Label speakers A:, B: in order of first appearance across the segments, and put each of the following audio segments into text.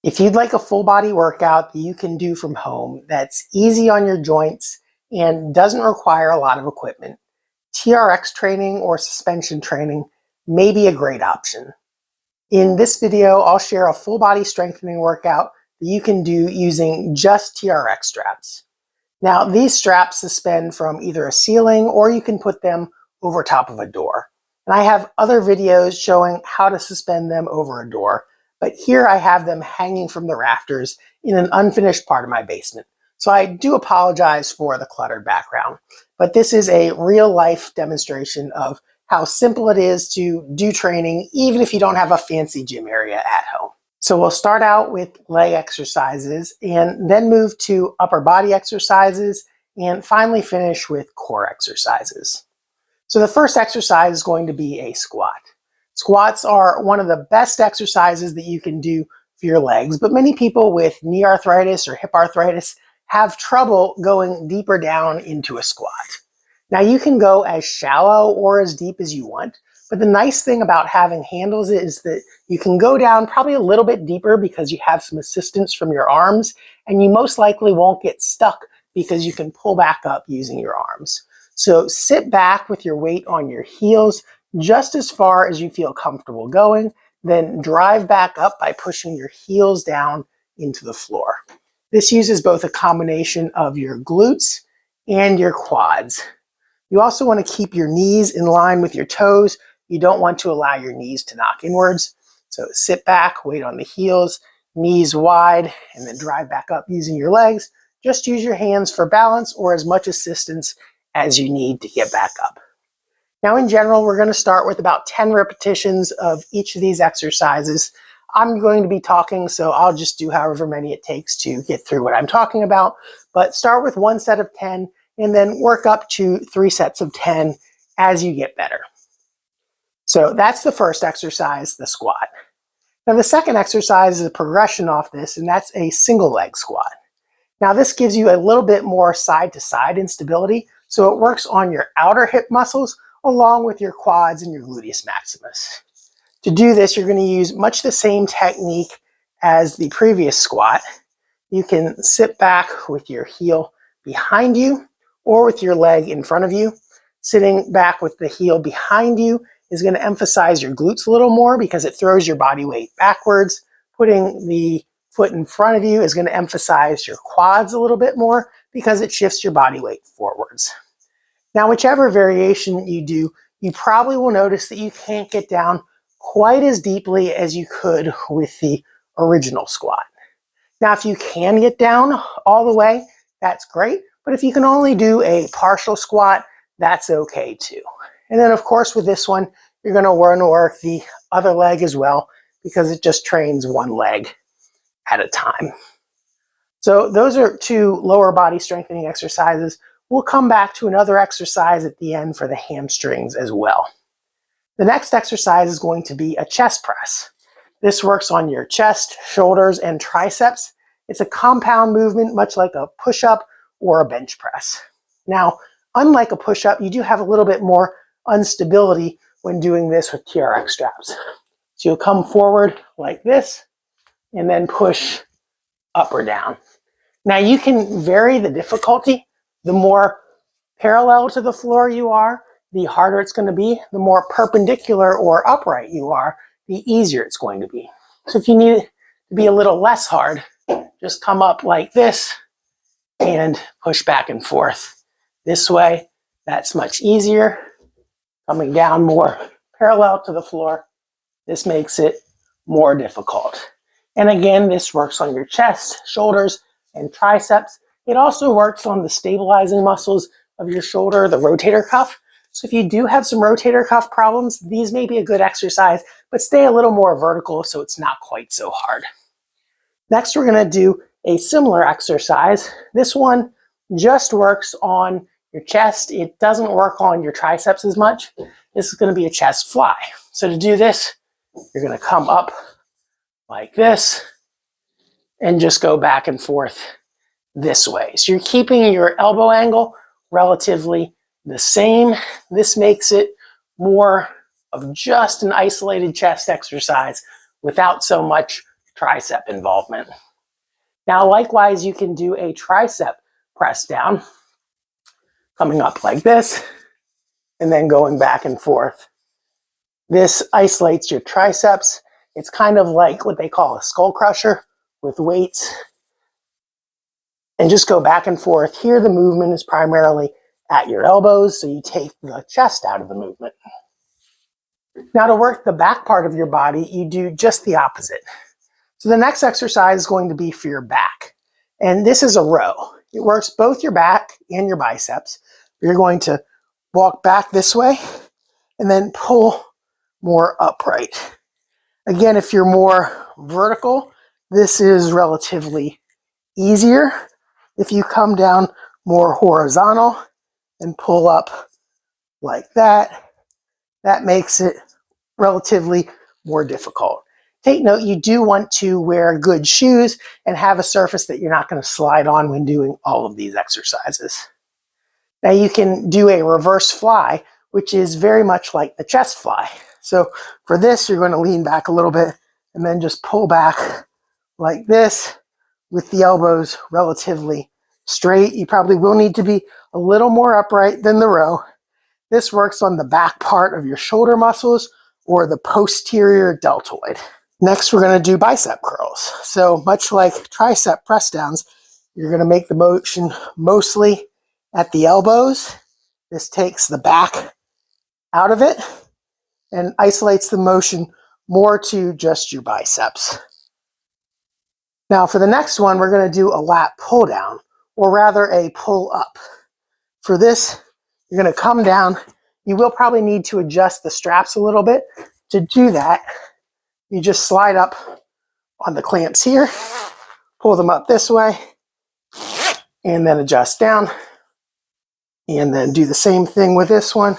A: If you'd like a full body workout that you can do from home that's easy on your joints and doesn't require a lot of equipment, TRX training or suspension training may be a great option. In this video, I'll share a full body strengthening workout that you can do using just TRX straps. Now, these straps suspend from either a ceiling or you can put them over top of a door. And I have other videos showing how to suspend them over a door, but here I have them hanging from the rafters in an unfinished part of my basement. So I do apologize for the cluttered background, but this is a real life demonstration of how simple it is to do training even if you don't have a fancy gym area at home. So we'll start out with leg exercises and then move to upper body exercises and finally finish with core exercises. So the first exercise is going to be a squat. Squats are one of the best exercises that you can do for your legs, but many people with knee arthritis or hip arthritis have trouble going deeper down into a squat. Now you can go as shallow or as deep as you want, but the nice thing about having handles is that you can go down probably a little bit deeper because you have some assistance from your arms, and you most likely won't get stuck because you can pull back up using your arms. So sit back with your weight on your heels just as far as you feel comfortable going, then drive back up by pushing your heels down into the floor. This uses both a combination of your glutes and your quads. You also want to keep your knees in line with your toes. You don't want to allow your knees to knock inwards. So sit back, weight on the heels, knees wide, and then drive back up using your legs. Just use your hands for balance or as much assistance as you need to get back up. Now in general, we're going to start with about 10 repetitions of each of these exercises. I'm going to be talking, so I'll just do however many it takes to get through what I'm talking about. But start with one set of 10 and then work up to 3 sets of 10 as you get better. So that's the first exercise, the squat. Now the second exercise is a progression off this, and that's a single leg squat. Now this gives you a little bit more side to side instability, so it works on your outer hip muscles along with your quads and your gluteus maximus. To do this, you're going to use much the same technique as the previous squat. You can sit back with your heel behind you or with your leg in front of you. Sitting back with the heel behind you is going to emphasize your glutes a little more because it throws your body weight backwards. Putting the foot in front of you is going to emphasize your quads a little bit more because it shifts your body weight forwards. Now, whichever variation you do, you probably will notice that you can't get down quite as deeply as you could with the original squat. Now, if you can get down all the way, that's great. But if you can only do a partial squat, that's okay too. And then, of course, with this one, you're going to want to work the other leg as well because it just trains one leg at a time. So those are 2 lower body strengthening exercises. We'll come back to another exercise at the end for the hamstrings as well. The next exercise is going to be a chest press. This works on your chest, shoulders, and triceps. It's a compound movement, much like a push-up or a bench press. Now, unlike a push-up, you do have a little bit more instability when doing this with TRX straps. So you'll come forward like this and then push up or down. Now you can vary the difficulty. The more parallel to the floor you are, the harder it's going to be. The more perpendicular or upright you are, the easier it's going to be. So if you need it to be a little less hard, just come up like this and push back and forth this way. That's much easier. Coming down more parallel to the floor, this makes it more difficult. And again, this works on your chest, shoulders, and triceps. It also works on the stabilizing muscles of your shoulder, the rotator cuff. So if you do have some rotator cuff problems, these may be a good exercise, but stay a little more vertical so it's not quite so hard. Next, we're going to do a similar exercise. This one just works on your chest. It doesn't work on your triceps as much. This is going to be a chest fly. So to do this, you're going to come up like this and just go back and forth this way. So you're keeping your elbow angle relatively the same. This makes it more of just an isolated chest exercise without so much tricep involvement. Now, likewise, you can do a tricep press down, coming up like this, and then going back and forth. This isolates your triceps. It's kind of like what they call a skull crusher with weights. And just go back and forth. Here, the movement is primarily at your elbows, so you take the chest out of the movement. Now, to work the back part of your body, you do just the opposite. So the next exercise is going to be for your back. And this is a row. It works both your back and your biceps. You're going to walk back this way and then pull more upright. Again, if you're more vertical, this is relatively easier. If you come down more horizontal and pull up like that, that makes it relatively more difficult. Take note, you do want to wear good shoes and have a surface that you're not going to slide on when doing all of these exercises. Now you can do a reverse fly, which is very much like the chest fly. So for this, you're going to lean back a little bit and then just pull back like this with the elbows relatively straight. You probably will need to be a little more upright than the row. This works on the back part of your shoulder muscles or the posterior deltoid. Next, we're going to do bicep curls. So much like tricep press downs, you're going to make the motion mostly at the elbows. This takes the back out of it and isolates the motion more to just your biceps. Now for the next one, we're going to do a lat pull down, or rather a pull up. For this, you're going to come down. You will probably need to adjust the straps a little bit. To do that, you just slide up on the clamps here, pull them up this way, and then adjust down. And then do the same thing with this one.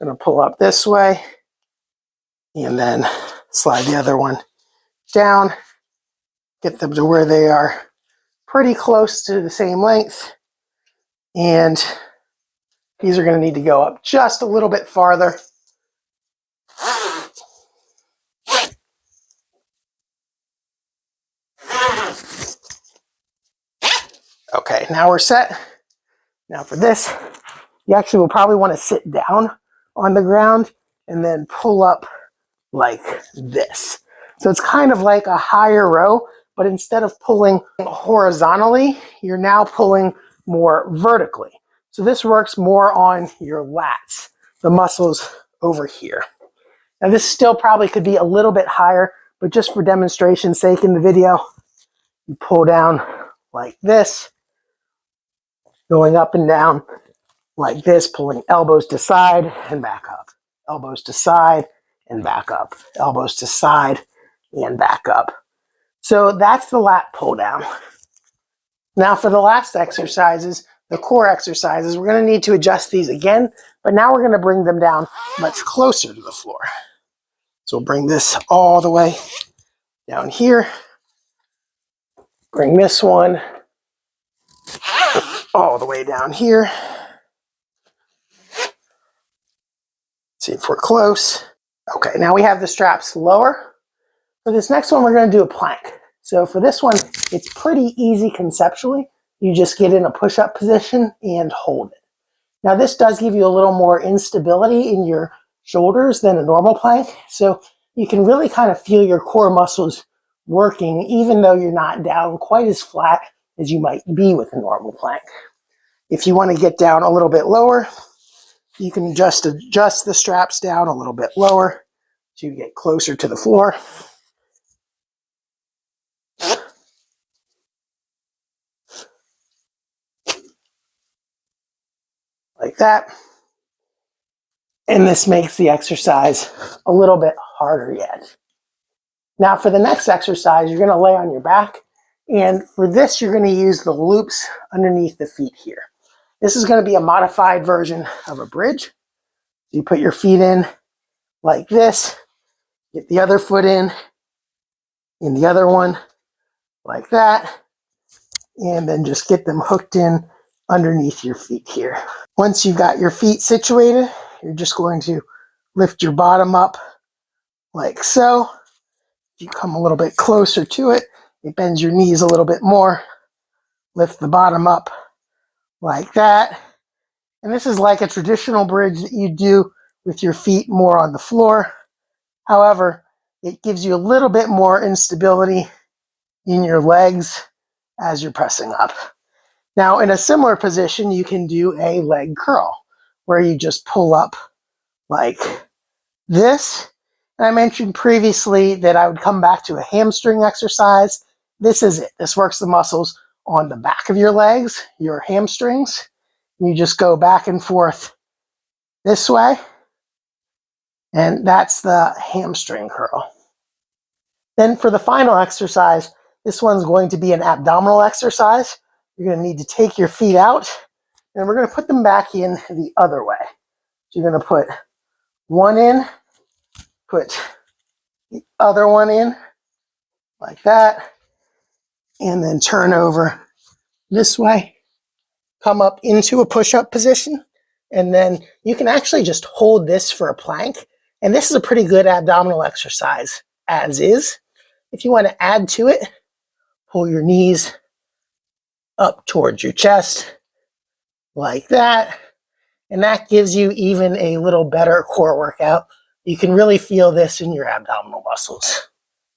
A: Gonna pull up this way, and then slide the other one down, get them to where they are pretty close to the same length. And these are gonna need to go up just a little bit farther. Okay, now we're set. Now for this, you actually will probably want to sit down on the ground and then pull up like this. So it's kind of like a higher row, but instead of pulling horizontally, you're now pulling more vertically. So this works more on your lats, the muscles over here. Now this still probably could be a little bit higher, but just for demonstration's sake in the video, you pull down like this, going up and down like this, pulling elbows to side and back up, elbows to side and back up, elbows to side and back up. So that's the lat pull down. Now for the last exercises, the core exercises, we're going to need to adjust these again, but now we're going to bring them down much closer to the floor. So we'll bring this all the way down here, bring this one all the way down here. See if we're close. Okay, now we have the straps lower. For this next one, we're going to do a plank. So for this one, it's pretty easy conceptually. You just get in a push-up position and hold it. Now this does give you a little more instability in your shoulders than a normal plank. So you can really kind of feel your core muscles working, even though you're not down quite as flat as you might be with a normal plank. If you want to get down a little bit lower, you can just adjust the straps down a little bit lower to get closer to the floor. Like that. And this makes the exercise a little bit harder yet. Now for the next exercise, you're going to lay on your back. And for this, you're going to use the loops underneath the feet here. This is going to be a modified version of a bridge. You put your feet in like this, get the other foot in the other one like that, and then just get them hooked in underneath your feet here. Once you've got your feet situated, you're just going to lift your bottom up like so, If you come a little bit closer to it, it bends your knees a little bit more. Lift the bottom up like that. And this is like a traditional bridge that you do with your feet more on the floor. However, it gives you a little bit more instability in your legs as you're pressing up. Now, in a similar position, you can do a leg curl where you just pull up like this. And I mentioned previously that I would come back to a hamstring exercise. This is it. This works the muscles on the back of your legs, your hamstrings. You just go back and forth this way. And that's the hamstring curl. Then for the final exercise, this one's going to be an abdominal exercise. You're going to need to take your feet out, and we're going to put them back in the other way. So you're going to put one in, put the other one in, like that, and then turn over this way. Come up into a push-up position, and then you can actually just hold this for a plank. And this is a pretty good abdominal exercise as is. If you want to add to it, pull your knees up towards your chest like that. And that gives you even a little better core workout. You can really feel this in your abdominal muscles.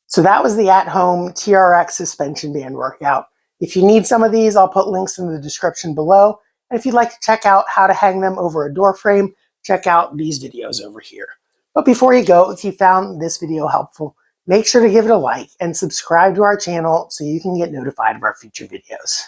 A: So that was the at-home TRX suspension band workout. If you need some of these, I'll put links in the description below. And if you'd like to check out how to hang them over a door frame, check out these videos over here. But before you go, if you found this video helpful, make sure to give it a like and subscribe to our channel so you can get notified of our future videos.